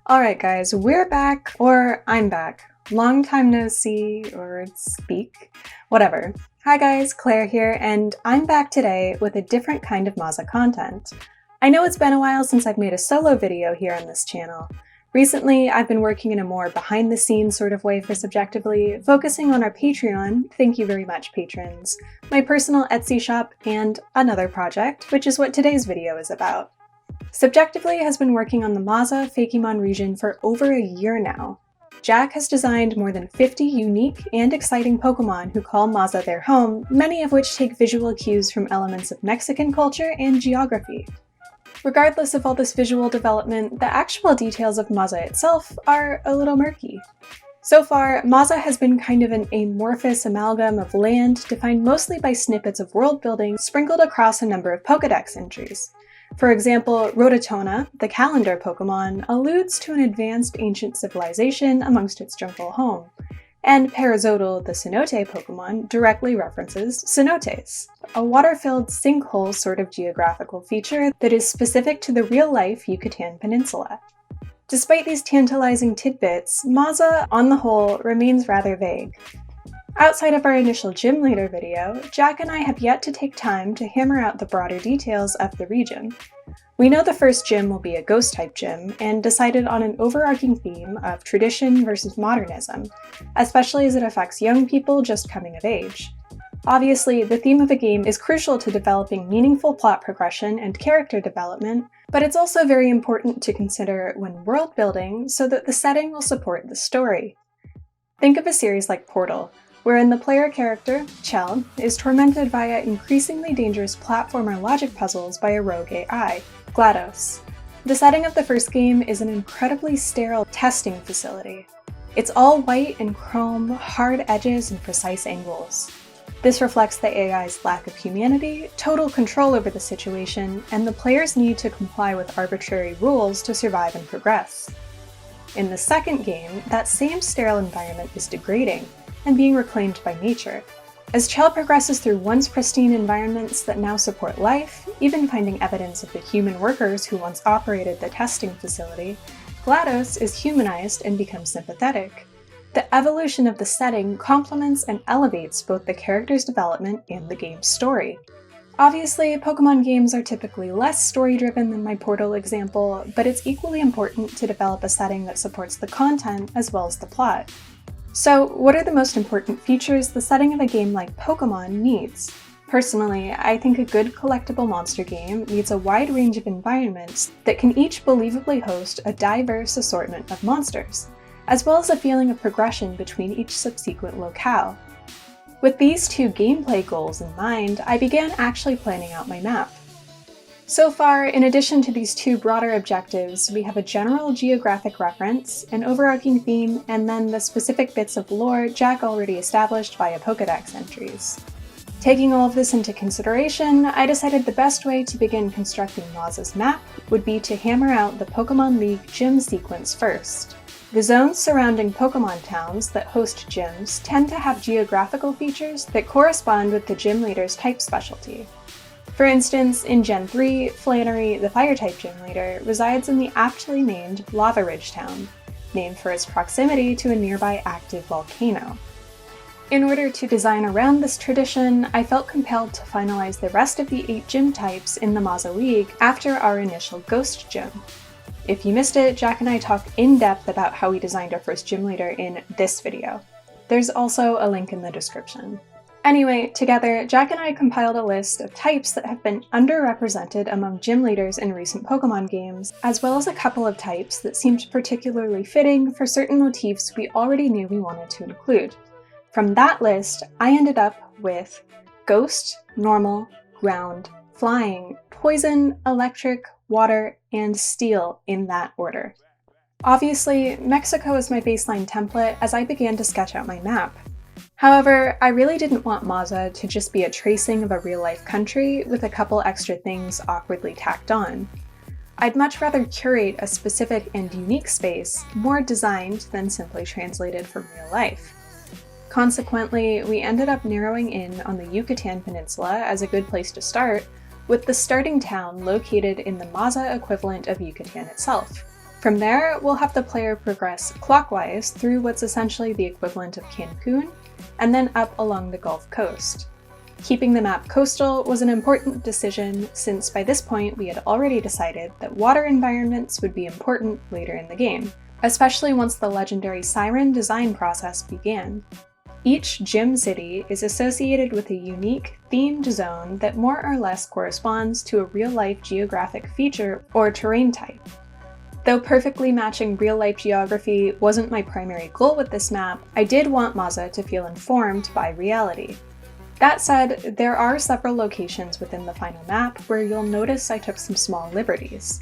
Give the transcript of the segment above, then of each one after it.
Alright guys, we're back, or I'm back. Long time no see, or speak, whatever. Hi guys, Claire here, and I'm back today with a different kind of Maza content. I know it's been a while since I've made a solo video here on this channel. Recently, I've been working in a more behind-the-scenes sort of way for Subjectively, focusing on our Patreon, thank you very much patrons, my personal Etsy shop, and another project, which is what today's video is about. Subjectively has been working on the Maza Fakimon region for over a year now. Jack has designed more than 50 unique and exciting Pokemon who call Maza their home, many of which take visual cues from elements of Mexican culture and geography. Regardless of all this visual development, the actual details of Maza itself are a little murky. So far, Maza has been kind of an amorphous amalgam of land defined mostly by snippets of world building sprinkled across a number of Pokedex entries. For example, Rotatona, the calendar Pokemon, alludes to an advanced ancient civilization amongst its jungle home, and Parazodal, the cenote Pokemon, directly references cenotes, a water-filled sinkhole sort of geographical feature that is specific to the real-life Yucatan Peninsula. Despite these tantalizing tidbits, Maza, on the whole, remains rather vague. Outside of our initial gym leader video, Jack and I have yet to take time to hammer out the broader details of the region. We know the first gym will be a ghost-type gym, and decided on an overarching theme of tradition versus modernism, especially as it affects young people just coming of age. Obviously, the theme of a game is crucial to developing meaningful plot progression and character development, but it's also very important to consider when world building so that the setting will support the story. Think of a series like Portal, wherein the player character, Chell, is tormented via increasingly dangerous platformer logic puzzles by a rogue AI, GLaDOS. The setting of the first game is an incredibly sterile testing facility. It's all white and chrome, hard edges and precise angles. This reflects the AI's lack of humanity, total control over the situation, and the player's need to comply with arbitrary rules to survive and progress. In the second game, that same sterile environment is degrading, and being reclaimed by nature. As Chell progresses through once pristine environments that now support life, even finding evidence of the human workers who once operated the testing facility, GLaDOS is humanized and becomes sympathetic. The evolution of the setting complements and elevates both the character's development and the game's story. Obviously, Pokemon games are typically less story-driven than my Portal example, but it's equally important to develop a setting that supports the content as well as the plot. So, what are the most important features the setting of a game like Pokemon needs? Personally, I think a good collectible monster game needs a wide range of environments that can each believably host a diverse assortment of monsters, as well as a feeling of progression between each subsequent locale. With these two gameplay goals in mind, I began actually planning out my map. So far, in addition to these two broader objectives, we have a general geographic reference, an overarching theme, and then the specific bits of lore Jack already established via Pokedex entries. Taking all of this into consideration, I decided the best way to begin constructing Maza's map would be to hammer out the Pokemon League gym sequence first. The zones surrounding Pokemon towns that host gyms tend to have geographical features that correspond with the gym leader's type specialty. For instance, in Gen 3, Flannery, the Fire-type gym leader, resides in the aptly named Lava Ridge town, named for its proximity to a nearby active volcano. In order to design around this tradition, I felt compelled to finalize the rest of the 8 gym types in the Maza League after our initial Ghost Gym. If you missed it, Jack and I talked in depth about how we designed our first gym leader in this video. There's also a link in the description. Anyway, together, Jack and I compiled a list of types that have been underrepresented among gym leaders in recent Pokemon games, as well as a couple of types that seemed particularly fitting for certain motifs we already knew we wanted to include. From that list, I ended up with Ghost, Normal, Ground, Flying, Poison, Electric, Water, and Steel in that order. Obviously, Mexico is my baseline template as I began to sketch out my map. However, I really didn't want Maza to just be a tracing of a real-life country with a couple extra things awkwardly tacked on. I'd much rather curate a specific and unique space, more designed than simply translated from real life. Consequently, we ended up narrowing in on the Yucatan Peninsula as a good place to start, with the starting town located in the Maza equivalent of Yucatan itself. From there, we'll have the player progress clockwise through what's essentially the equivalent of Cancun, and then up along the Gulf Coast. Keeping the map coastal was an important decision since by this point we had already decided that water environments would be important later in the game, especially once the legendary Siren design process began. Each gym city is associated with a unique, themed zone that more or less corresponds to a real-life geographic feature or terrain type. Though perfectly matching real-life geography wasn't my primary goal with this map, I did want Maza to feel informed by reality. That said, there are several locations within the final map where you'll notice I took some small liberties.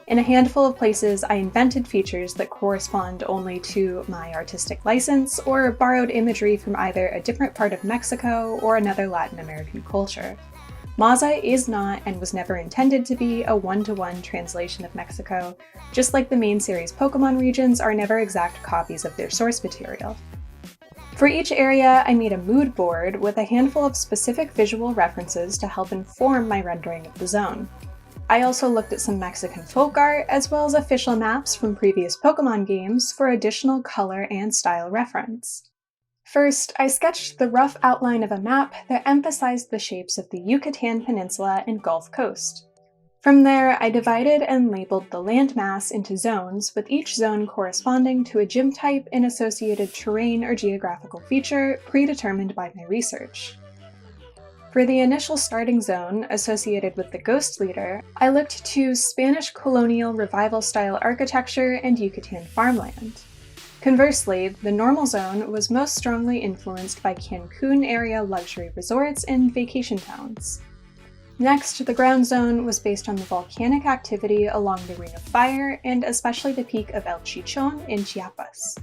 In a handful of places, I invented features that correspond only to my artistic license or borrowed imagery from either a different part of Mexico or another Latin American culture. Maza is not and was never intended to be a one-to-one translation of Mexico, just like the main series Pokemon regions are never exact copies of their source material. For each area, I made a mood board with a handful of specific visual references to help inform my rendering of the zone. I also looked at some Mexican folk art as well as official maps from previous Pokemon games for additional color and style reference. First, I sketched the rough outline of a map that emphasized the shapes of the Yucatan Peninsula and Gulf Coast. From there, I divided and labeled the landmass into zones, with each zone corresponding to a gym type and associated terrain or geographical feature predetermined by my research. For the initial starting zone, associated with the Ghost Leader, I looked to Spanish colonial revival-style architecture and Yucatan farmland. Conversely, the normal zone was most strongly influenced by Cancun area luxury resorts and vacation towns. Next, the ground zone was based on the volcanic activity along the Ring of Fire and especially the peak of El Chichon in Chiapas.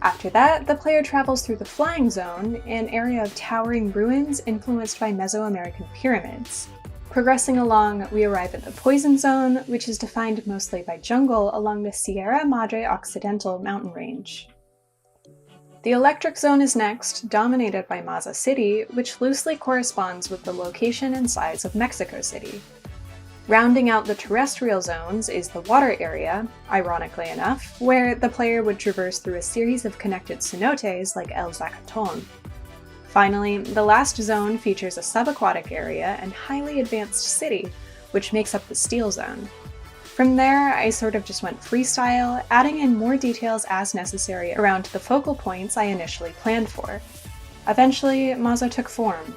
After that, the player travels through the flying zone, an area of towering ruins influenced by Mesoamerican pyramids. Progressing along, we arrive at the Poison Zone, which is defined mostly by jungle along the Sierra Madre Occidental mountain range. The Electric Zone is next, dominated by Maza City, which loosely corresponds with the location and size of Mexico City. Rounding out the terrestrial zones is the water area, ironically enough, where the player would traverse through a series of connected cenotes like El Zacaton. Finally, the last zone features a subaquatic area and highly advanced city, which makes up the Steel Zone. From there, I sort of just went freestyle, adding in more details as necessary around the focal points I initially planned for. Eventually, Maza took form.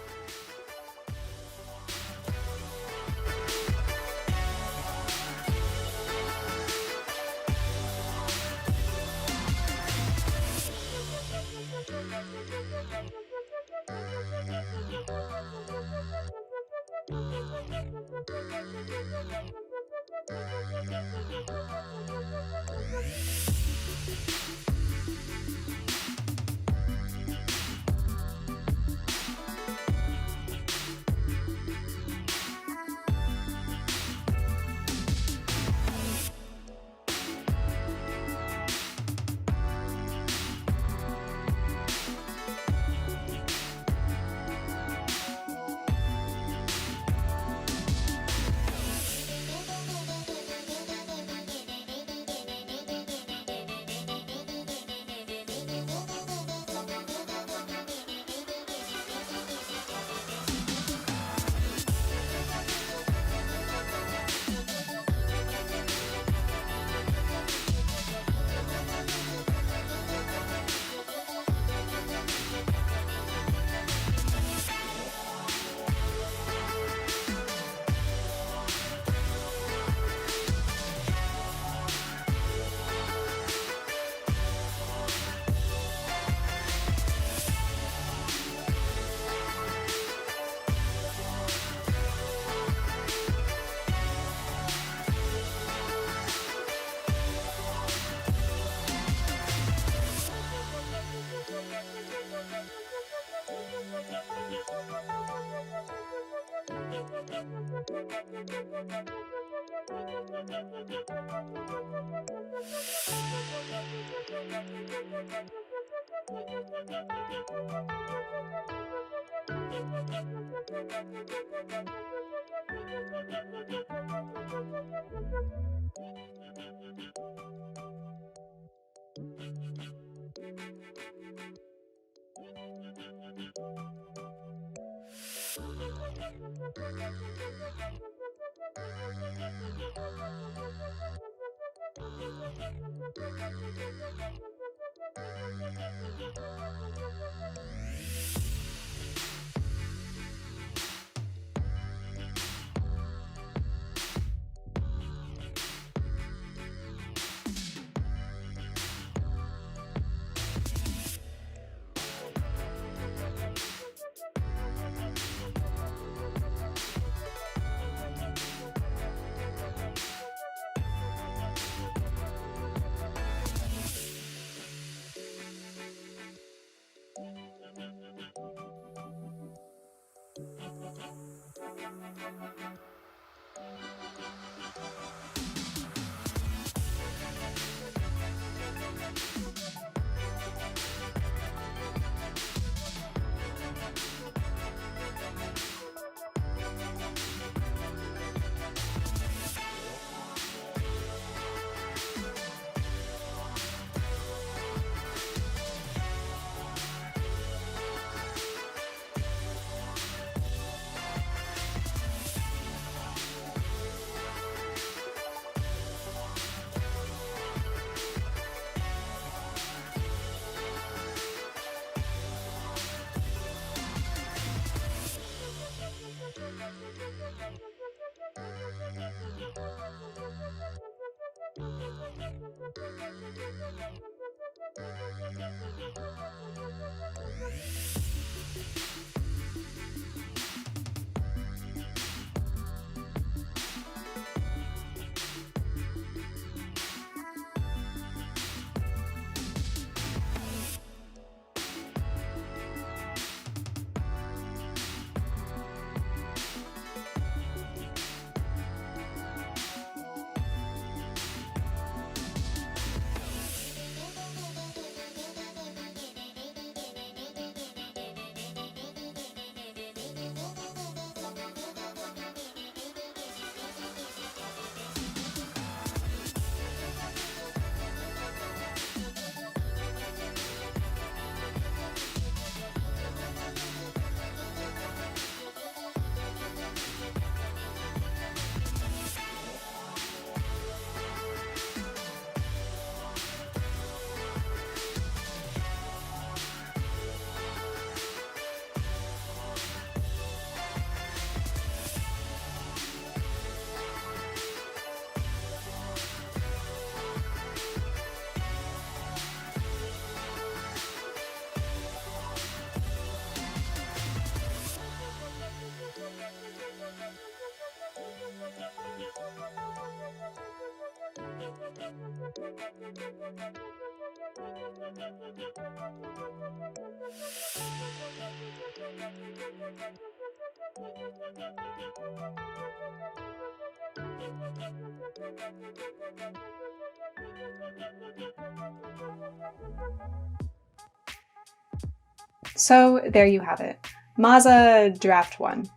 So there you have it. Maza Draft 1.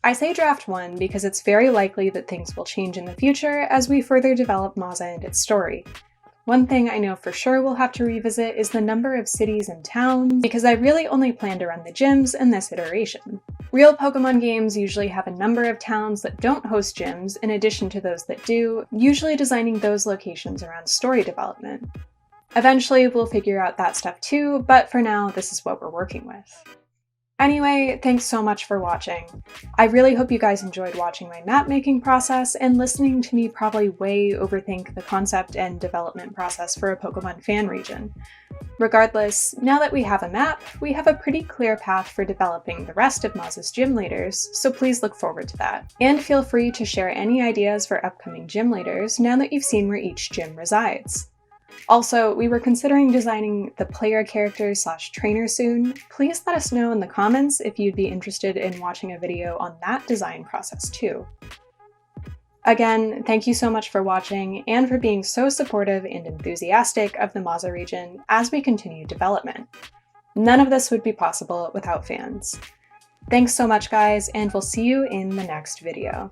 I say Draft 1 because it's very likely that things will change in the future as we further develop Maza and its story. One thing I know for sure we'll have to revisit is the number of cities and towns, because I really only plan to run the gyms in this iteration. Real Pokemon games usually have a number of towns that don't host gyms in addition to those that do, usually designing those locations around story development. Eventually we'll figure out that stuff too, but for now this is what we're working with. Anyway, thanks so much for watching. I really hope you guys enjoyed watching my map making process and listening to me probably way overthink the concept and development process for a Pokemon fan region. Regardless, now that we have a map, we have a pretty clear path for developing the rest of Mazah's gym leaders, so please look forward to that. And feel free to share any ideas for upcoming gym leaders now that you've seen where each gym resides. Also, we were considering designing the player character/trainer soon. Please let us know in the comments if you'd be interested in watching a video on that design process too. Again, thank you so much for watching and for being so supportive and enthusiastic of the Mazah region as we continue development. None of this would be possible without fans. Thanks so much, guys, and we'll see you in the next video.